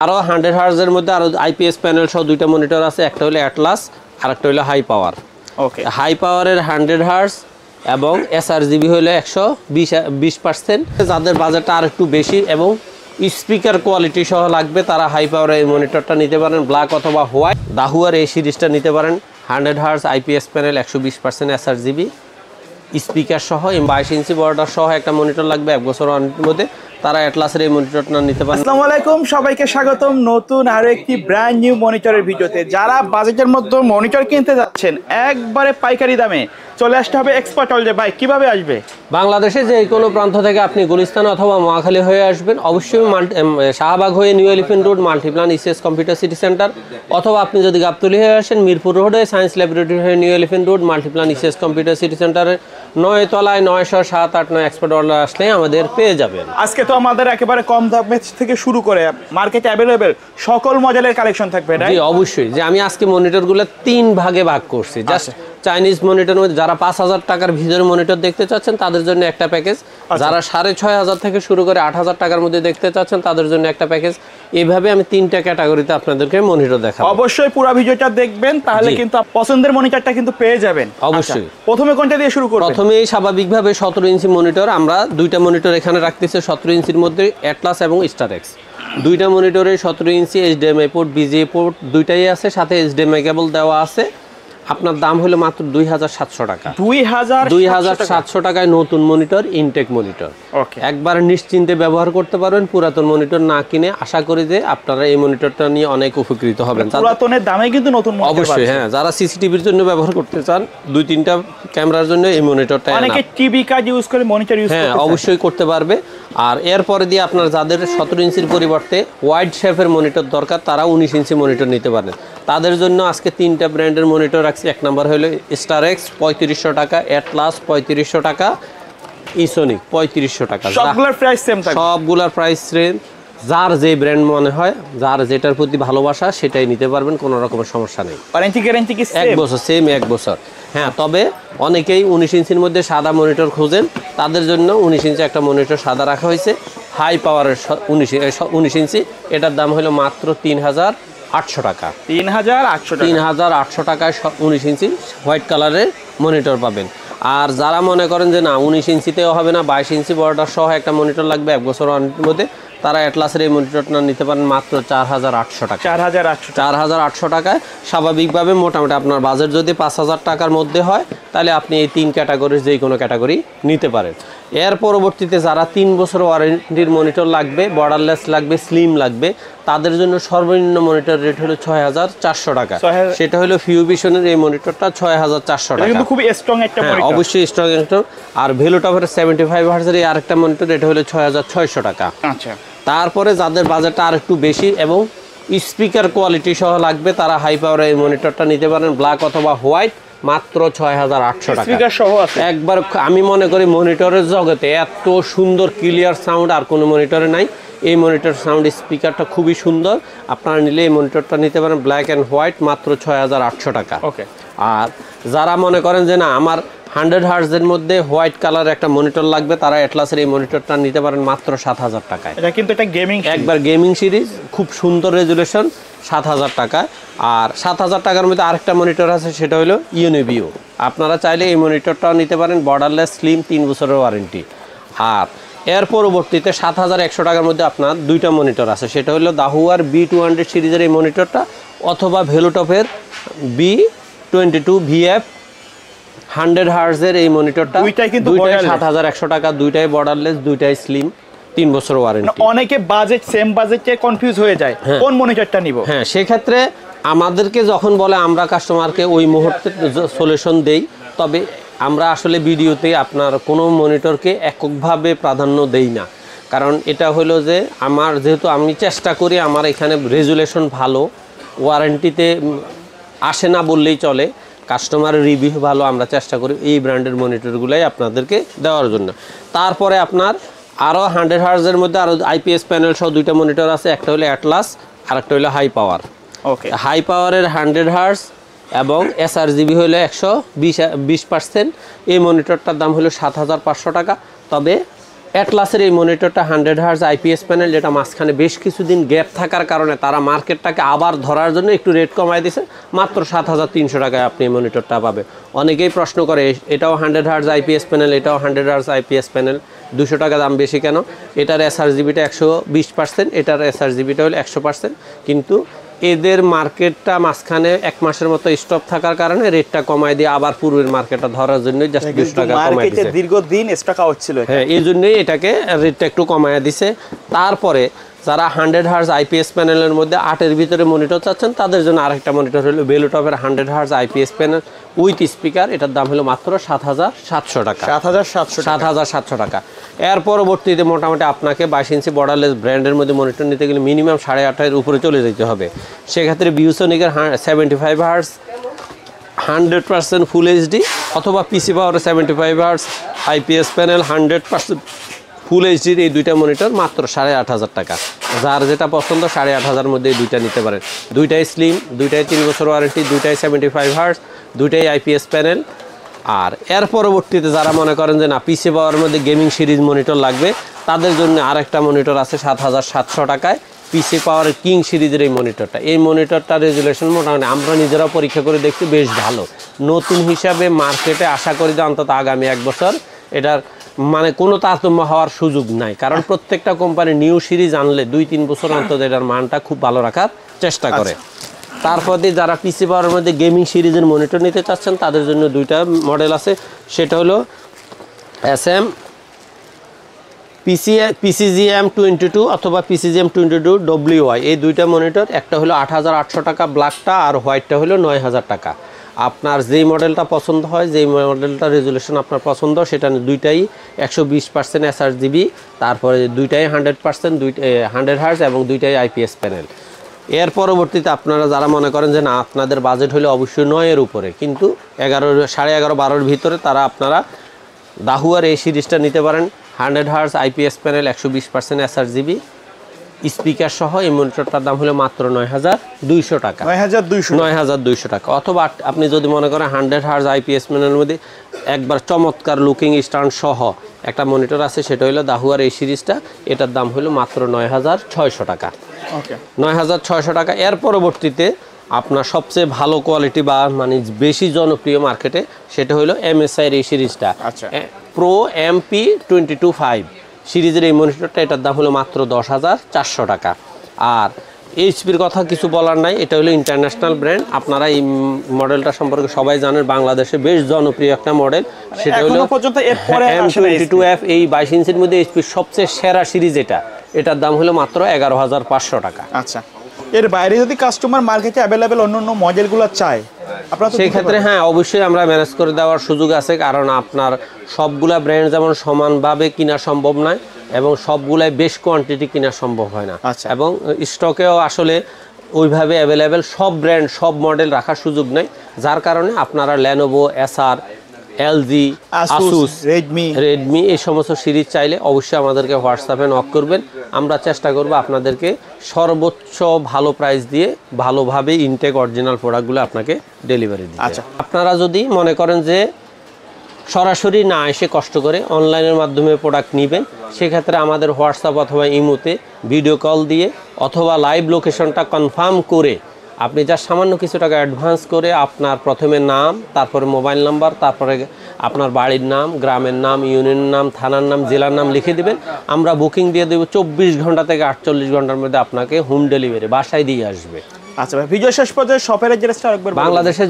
আরো 100 হার্জ এর মধ্যে আরো আইপিএস প্যানেল সহ দুইটা মনিটর আছে, একটা হলো অ্যাটলাস আর একটা হলো হাই পাওয়ার। ওকে, হাই পাওয়ারের 100 হার্জ এবং এসআরজিবি হলো 120%। যাদের বাজেটটা আর একটু বেশি এবং স্পিকার কোয়ালিটি সহ লাগবে তারা হাই পাওয়ারের এই মনিটরটা নিতে পারেন, ব্ল্যাক অথবা হোয়াইট। দাহুয়ার এই সিরিজটা নিতে পারেন, 100 hertz IPS panel 120% sRGB speaker সহ 22 ইঞ্চি বর্ডার সহ একটা মনিটর লাগবে 1 বছর ওয়ারেন্টির মধ্যে, তারা অ্যাটলাসের এই মনিটরটা নিতে পারেন। আসসালামু আলাইকুম, সবাইকে স্বাগতম নতুন আরো একটি ব্র্যান্ড নিউ মনিটরের ভিডিওতে। যারা বাজেটের মধ্যে মনিটর কিনতে যাচ্ছেন একবারে পাইকারি দামে, চলে আসতে হবে এক্সপার্ট ওয়ার্ল্ডে। ভাই কিভাবে আসবে? বাংলাদেশে যে কোনো প্রান্ত থেকে আপনি গুলিস্তান অথবা মহাখালী হয়ে আসবেন, অবশ্যই শাহবাগ হয়ে new elephant road Multiplan ECS computer city centre, অথবা আপনি যদি গাবতলী হয়ে আসেন মিরপুর রোডে সায়েন্স ল্যাবরেটরি হয়ে new elephant road Multiplan ECS computer city সেন্টারের 9 তলায় 90789 এক্সপার্ট ওয়ার্ল্ড আসলে আমাদের পেয়ে যাবেন। আজকে তো আমাদের একেবারে কম দামে থেকে শুরু করে মার্কেটে অ্যাভেলেবেল সকল মডেলের কালেকশন থাকবে। জি অবশ্যই, যে আমি আজকে মনিটরগুলো 3 ভাগে ভাগ করছি। জাস্ট চাইনিজ মনিটর মধ্যে যারা 5000 টাকার ভিতরে মনিটর দেখতে চাচ্ছেন তাদের জন্য একটা প্যাকেজ, যারা 6500 থেকে শুরু করে 8000 টাকার মধ্যে দেখতে চাচ্ছেন তাদের জন্য একটা প্যাকেজ। এইভাবে আমি 3টা ক্যাটাগরিতে আপনাদেরকে মনিটর দেখাবো। অবশ্যই পুরো ভিডিওটা দেখবেন, তাহলে কিন্তু পছন্দের মনিটরটা কিন্তু পেয়ে যাবেন। অবশ্যই। প্রথমে কোনটা দিয়ে শুরু করব? প্রথমেই স্বাভাবিকভাবে 17 ইঞ্চি মনিটর, আমরা দুইটা মনিটর এখানে রাখতেছি 17 ইঞ্চির মধ্যে, অ্যাটলাস এবং স্টারএক্স। দুইটা মনিটরে 17 ইঞ্চি এইচডিএমআই পোর্ট বিজিএ পোর্ট দুইটাই আছে, সাথে এইচডিএমআই কেবল দেওয়া আছে। আপনার দাম হলো মাত্র 2700 টাকা। 2700 টাকায় নতুন মনিটর, ইনটেক মনিটর। একবার নিশ্চিন্তে ব্যবহার করতে পারবেন, পুরাতন মনিটর না কিনে। আশা করি যে আপনারা এই মনিটরটা নিয়ে অনেক উপকৃত হবেন। পুরাতনের দামে কিন্তু নতুন মনিটর অবশ্যই, হ্যাঁ। যারা সিসিটিভির জন্য ব্যবহার করতে চান, 2-3টা ক্যামেরার জন্য এই মনিটরটা, অনেকে টিভি কাজ ইউজ করে মনিটর ইউজ করতে, হ্যাঁ অবশ্যই করতে পারবে। আর এরপরে দিয়ে আপনার যাদের 17 ইঞ্চির পরিবর্তে ওয়াইড শেপের মনিটর দরকার, তারা 19 ইঞ্চি মনিটর নিতে পারেন। তাদের জন্য আজকে 3টা ব্র্যান্ডের মনিটর রাখছি। এক নম্বর হলো স্টারএক্স 3500 টাকা, অ্যাটলাস 3500 টাকা, ইসোনিক 3500 টাকা। সবগুলোর প্রাইস সেম থাকবে, সবগুলোর প্রাইস সেম। যার যে ব্র্যান্ড মনে হয়, যার যেটার প্রতি ভালোবাসা সেটাই নিতে পারবেন, কোনো রকমের সমস্যা নেই। ওয়ারেন্টি গ্যারান্টি কি 1 বছর, সেম 1 বছর। হ্যাঁ, তবে অনেকেই 19 ইঞ্চির মধ্যে সাদা মনিটর খোঁজেন, তাদের জন্য 19 ইঞ্চি একটা মনিটর সাদা রাখা হয়েছে, হাই পাওয়ারের 19 ইঞ্চি। এটার দাম হলো মাত্র 3800 টাকা। 3800 টাকায় 19 ইঞ্চি হোয়াইট কালারের মনিটর পাবেন। আর যারা মনে করেন যে না 19 ইঞ্চিতেও হবে না, 22 ইঞ্চি বর্ডার সহ একটা মনিটর লাগবে 1 বছর ওয়ারেন্টির মধ্যে, তারা অ্যাটলাসের এই মনিটরটা নিতে পারেন মাত্র 4800 টাকা। 4800 টাকায়। স্বাভাবিকভাবে মোটামুটি আপনার বাজেট যদি 5000 টাকার মধ্যে হয়, তাহলে আপনি এই 3 ক্যাটাগরির যে কোনো ক্যাটাগরি নিতে পারেন। এর পরবর্তীতে যারা 3 বছর ওয়ারেন্টির মনিটর লাগবে, বর্ডারলেস লাগবে, স্লিম লাগবে, তাদের জন্য সর্বনিম্ন মনিটর রেট হলো 6400 টাকা। সেটা হলো ফিউভিশনের এই মনিটরটা 6400 টাকা। কিন্তু খুব স্ট্রং একটা মনিটর, অবশ্যই স্ট্রং একটা। আর ভেলুটপের 75 হার্জের এই আরেকটা মনিটর, এটা হলো 6600 টাকা। আচ্ছা। তারপরে যাদের বাজেটটা আর একটু বেশি এবং স্পিকার কোয়ালিটি সহ লাগবে, তারা হাই পাওয়ারের এই মনিটরটা নিতে পারেন, ব্ল্যাক অথবা হোয়াইট, মাত্র 6800 টাকা। স্পিকার সহ আছে। একবার আমি মনে করি মনিটরের জগতে এত সুন্দর ক্লিয়ার সাউন্ড আর কোনো মনিটরে নাই। এই মনিটর সাউন্ড স্পিকারটা খুবই সুন্দর, আপনারা নিলে এই মনিটরটা নিতে পারেন, ব্ল্যাক অ্যান্ড হোয়াইট, মাত্র 6800 টাকা। ওকে। আর যারা মনে করেন যে না আমার 100 হার্জের মধ্যে হোয়াইট কালার একটা মনিটর লাগবে, তারা অ্যাটলাসের এই মনিটরটা নিতে পারেন মাত্র 7000 টাকায়। এটা কিন্তু একটা গেমিং, একবার গেমিং সিরিজ, খুব সুন্দর রেজুলেশন, 7000 টাকায়। আর 7000 টাকার মধ্যে আরেকটা মনিটর আছে, সেটা হলো ইউনিভিউ। আপনারা চাইলে এই মনিটরটাও নিতে পারেন, বর্ডারলেস, স্লিম, 3 বছরের ওয়ারেন্টি। আর এর পরবর্তীতে 7100 টাকার মধ্যে আপনার 2টা মনিটর আছে, সেটা হলো দাহুয়ার B200 সিরিজের এই মনিটরটা, অথবা ভেলুটপের B22 VF 100 হার্জের এই মনিটরটা। দুইটাই 7100 টাকা, দুইটাই বর্ডারলেস, দুইটাই স্লিম, 3 বছর ওয়ারেন্টি। অনেকে বাজেট সেম বাজেটে কনফিউজ হয়ে যায়, কোন মনিটরটা নিব। হ্যাঁ, সেক্ষেত্রে আমাদেরকে যখন বলে আমরা কাস্টমারকে ওই মুহূর্তে সলিউশন দেই। তবে আমরা আসলে ভিডিওতে আপনার কোনো মনিটরকে এককভাবে প্রাধান্য দেই না, কারণ এটা হলো যে আমার যেহেতু আমি চেষ্টা করি, আমার এখানে রেজুলেশন ভালো, ওয়ারেন্টিতে আসে না বললেই চলে, কাস্টমারের রিভিউ ভালো, আমরা চেষ্টা করি এই ব্র্যান্ডের মনিটরগুলাই আপনাদেরকে দেওয়ার জন্য। তারপরে আপনার আরও 100 হার্জের মধ্যে আরও আইপিএস প্যানেল সহ 2টা মনিটর আছে, একটা হলো অ্যাটলাস আর একটা হলো হাই পাওয়ার। ওকে। হাই পাওয়ারের 100 হার্জ এবং এসআরজিবি হলো 120%। এই মনিটরটার দাম হলো 7500 টাকা। তবে অ্যাটলাসের এই মনিটরটা 100 হার্জ আইপিএস প্যানেল, যেটা মাঝখানে বেশ কিছুদিন গ্যাপ থাকার কারণে তারা মার্কেটটাকে আবার ধরার জন্য একটু রেট কমায় দিছে। মাত্র 7300 টাকায় আপনি এই মনিটরটা পাবে। অনেকেই প্রশ্ন করে এটাও 100 হার্জ আইপিএস প্যানেল, এটাও 100 হার্জ আইপিএস প্যানেল, 200 টাকা দাম বেশি কেন? এটার এসআরজিবিটা 120%, এটার এসআরজিবিটা হলো 100%। কিন্তু এদের মার্কেটটা মাঝখানে 1 মাসের মতো স্টপ থাকার কারণে রেটটা কমায় দিয়ে আবার পূর্বের মার্কেটটা ধরার জন্য জাস্ট 200 টাকা কমায় দিয়েছে। দীর্ঘদিন স্টক আউট ছিল, হ্যাঁ, এই জন্যই এটাকে রেটটা একটু কমায় দিছে। তারপরে যারা 100 হার্জ আইপিএস প্যানেলের মধ্যে 8-এর ভিতরে মনিটর চাচ্ছেন, তাদের জন্য আরেকটা মনিটর হলো বেলুটপের 100 hertz IPS panel with speaker. এটার দাম হলো মাত্র 7700 টাকা। 7700 টাকা। এর পরবর্তীতে মোটামুটি আপনাকে 22 ইঞ্চি বর্ডারলেস ব্র্যান্ডের মধ্যে মনিটর নিতে গেলে মিনিমাম 8.5-এর উপরে চলে যেতে হবে। সেক্ষেত্রে ভিউসনিকের 75 হার্জ 100% ফুল এইচডি অথবা পিসি পাওয়ারের 75 হার্জ আইপিএস প্যানেল 100% ফুল এইচডির এই দুইটা মনিটর মাত্র 8500 টাকা। যার যেটা পছন্দ 8500 মধ্যে এই দুইটা নিতে পারেন। দুইটাই স্লিম, দুইটাই 3 বছর ওয়ারেন্টি, দুইটাই 75 হার্জ, দুইটাই আইপিএস প্যানেল। আর এর পরবর্তীতে যারা মনে করেন যে না পিসি পাওয়ারের মধ্যে গেমিং সিরিজ মনিটর লাগবে, তাদের জন্য আরেকটা মনিটর আছে 7700 টাকায়, পিসি পাওয়ারের কিং সিরিজের এই মনিটরটা। এই মনিটরটা রেজুলেশন মোটামুটি আমরা নিজেরাও পরীক্ষা করে দেখছি বেশ ভালো। নতুন হিসাবে মার্কেটে আশা করি যে অন্তত আগামী 1 বছর এটার মানে কোনো তারতম্য হওয়ার সুযোগ নাই, কারণ প্রত্যেকটা কোম্পানি নিউ সিরিজ আনলে 2-3 বছর অন্তত এটার মানটা খুব ভালো রাখার চেষ্টা করে। তারপরে যারা পিসি পাওয়ারের মধ্যে গেমিং সিরিজের মনিটর নিতে চাচ্ছেন, তাদের জন্য দুইটা মডেল আছে। সেটা হলো SM PCGM 22 অথবা PCGM 22 WY, এই দুইটা মনিটর। একটা হলো 8800 টাকা ব্ল্যাকটা, আর হোয়াইটটা হলো 9000 টাকা। আপনার যেই মডেলটা পছন্দ হয়, যেই মডেলটা রেজুলেশন আপনার পছন্দ, সেটা দুইটাই 120% এসআরজিবি, তারপরে দুইটাই 100% 100 হার্জ এবং দুইটাই আইপিএস প্যানেল। এর পরবর্তীতে আপনারা যারা মনে করেন যে না আপনাদের বাজেট হলে অবশ্যই 9-এর উপরে, কিন্তু 11, 11.5, 12-এর ভিতরে, তারা আপনারা দাহুয়ার এই সিরিজটা নিতে পারেন। 100 hertz IPS panel 120% sRGB speaker সহ এই মনিটরটার দাম হলো মাত্র 9200 টাকা। 9200 টাকা। অথবা আপনি যদি মনে করেন 100 হার্জ আইপিএস প্যানেলের মধ্যে একবার চমৎকার লুকিং স্ট্যান্ড সহ একটা মনিটর আছে, সেটা হলো দাহুয়ার এই সিরিজটা, এটার দাম হলো মাত্র 9600 টাকা। 9600 টাকা। এর পরবর্তীতে আপনার সবচেয়ে ভালো কোয়ালিটি বা মানে বেশি জনপ্রিয় মার্কেটে, সেটা হলো MSI এই সিরিজটা, প্রো MP225 সিরিজের এই মনিটরটা, এটার দাম হলো মাত্র 10400 টাকা। আর এইচপির কথা কিছু বলার নাই, এটা হলো ইন্টারন্যাশনাল ব্র্যান্ড। আপনারা এই মডেলটা সম্পর্কে সবাই জানেন, বাংলাদেশে বেশ জনপ্রিয় একটা মডেল। সেটা হলো M22F, এই 22 ইঞ্চির মধ্যে এইচপির সবচেয়ে সেরা সিরিজ এটা। এটার দাম হলো মাত্র 11500 টাকা। আচ্ছা, এর বাইরে যদি কাস্টমার মার্কেটে অ্যাভেলেবেল অন্য মডেলগুলো চায়, আপনারা সেই ক্ষেত্রে হ্যাঁ অবশ্যই আমরা ম্যানেজ করে দেওয়ার সুযোগ আছে, কারণ আপনার সবগুলা ব্র্যান্ড যেমন সমানভাবে কিনা সম্ভব নয় এবং সবগুলাই বেশ কোয়ান্টিটি কিনা সম্ভব হয় না। এবং স্টকেও আসলে ওইভাবে অ্যাভেলেবেল সব ব্র্যান্ড সব মডেল রাখার সুযোগ নেই, যার কারণে আপনারা Lenovo, SR, LG, Asus, Redmi এই সমস্ত সিরিজ চাইলে অবশ্যই আমাদেরকে হোয়াটসঅ্যাপে নক করবেন। আমরা চেষ্টা করব আপনাদেরকে সর্বোচ্চ ভালো প্রাইস দিয়ে ভালোভাবে ইনটেক অরিজিনাল প্রোডাক্টগুলো আপনাকে ডেলিভারি দিতে। আচ্ছা, আপনারা যদি মনে করেন যে সরাসরি না এসে কষ্ট করে অনলাইনের মাধ্যমে প্রোডাক্ট নেবেন, সেক্ষেত্রে আমাদের হোয়াটসঅ্যাপ অথবা ইমোতে ভিডিও কল দিয়ে অথবা লাইভ লোকেশনটা কনফার্ম করে আপনি যা সামান্য কিছু টাকা অ্যাডভান্স করে আপনার প্রথমে নাম, তারপরে মোবাইল নাম্বার, তারপরে আপনার বাড়ির নাম, গ্রামের নাম, ইউনিয়নের নাম, থানার নাম, জেলার নাম লিখে দেবেন। আমরা বুকিং দিয়ে দেবো 24 ঘন্টা থেকে 48 ঘন্টার মধ্যে আপনাকে হোম ডেলিভারি বাসায় দিয়ে আসবে। আচ্ছা ভাই, ভিডিও শেষ পর্যায়ে শপের অ্যাড্রেসটা আরেকবার বলুন। বাংলাদেশের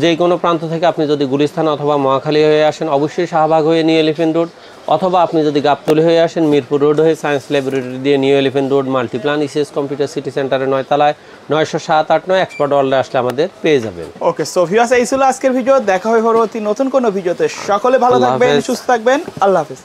যে কোনো প্রান্ত থেকে আপনি যদি গুলিস্তান অথবা মহাখালী হয়ে আসেন, অবশ্যই শাহবাগ হয়ে নিউ এলিফ্যান্ট রোড, অথবা আপনি যদি গাবতলী হয়ে আসেন মিরপুর রোড হয়ে সায়েন্স ল্যাবরেটরি দিয়ে new elephant road Multiplan ECS computer city সেন্টারের 9 তলায় 90789 এক্সপার্ট ওয়ার্ল্ডে আসলে আমাদের পেয়ে যাবেন। ওকে, সো ভিউয়ার্স, এই ছিল আজকের ভিডিও। দেখা হয় পরবর্তী নতুন কোনো ভিডিওতে। সকলে ভালো থাকবেন, সুস্থ থাকবেন। আল্লাহ হাফেজ।